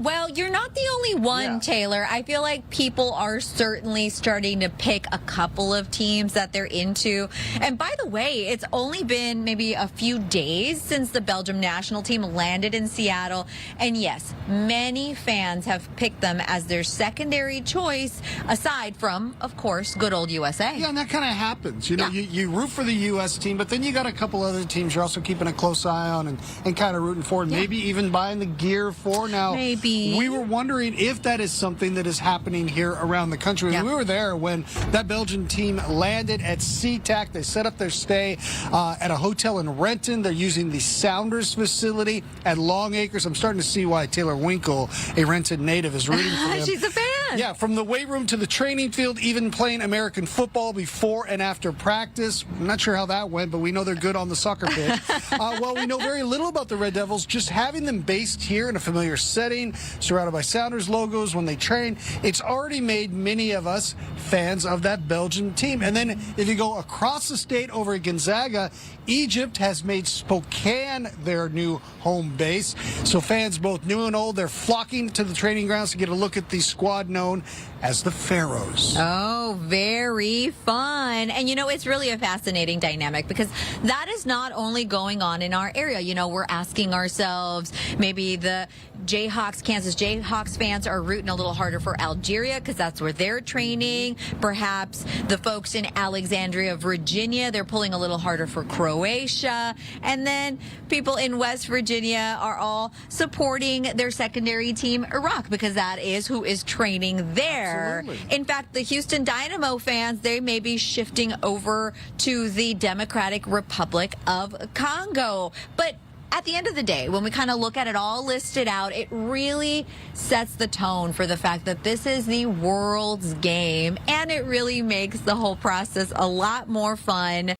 Well, you're not the only one, Taylor. I feel like people are certainly starting to pick a couple of teams that they're into. And by the way, it's only been maybe a few days since the Belgium national team landed in Seattle. And yes, many fans have picked them as their secondary choice, aside from, of course, good old USA. Yeah, and that kind of happens. You know, you root for the U.S. team, but then you got a couple other teams you're also keeping a close eye on and kind of rooting for, and maybe even buying the gear for. Now, we were wondering if that is something that is happening here around the country. We were there when that Belgian team landed at SeaTac. They set up their stay at a hotel in Renton. They're using the Sounders facility at Long Acres. I'm starting to see why Taylor Winkle, a Renton native, is rooting for them. She's a fan. Yeah, from the weight room to the training field, even playing American football before and after practice. I'm not sure how that went, but we know they're good on the soccer pitch. Well, we know very little about the Red Devils. Just having them based here in a familiar setting, surrounded by Sounders logos when they train, it's already made many of us fans of that Belgian team. And then if you go across the state over at Gonzaga, Egypt has made Spokane their new home base. So fans both new and old, they're flocking to the training grounds to get a look at the squad known as the Pharaohs. Oh, very fun. And, you know, it's really a fascinating dynamic because that is not only going on in our area. You know, we're asking ourselves, maybe the Kansas Jayhawks fans are rooting a little harder for Algeria because that's where they're training. Perhaps the folks in Alexandria, Virginia, they're pulling a little harder for Croatia. And then people in West Virginia are all supporting their secondary team, Iraq, because that is who is training there. Absolutely. In fact, the Houston Dynamo fans, they may be shifting over to the Democratic Republic of Congo. But at the end of the day, when we kind of look at it all listed out, it really sets the tone for the fact that this is the world's game, and it really makes the whole process a lot more fun.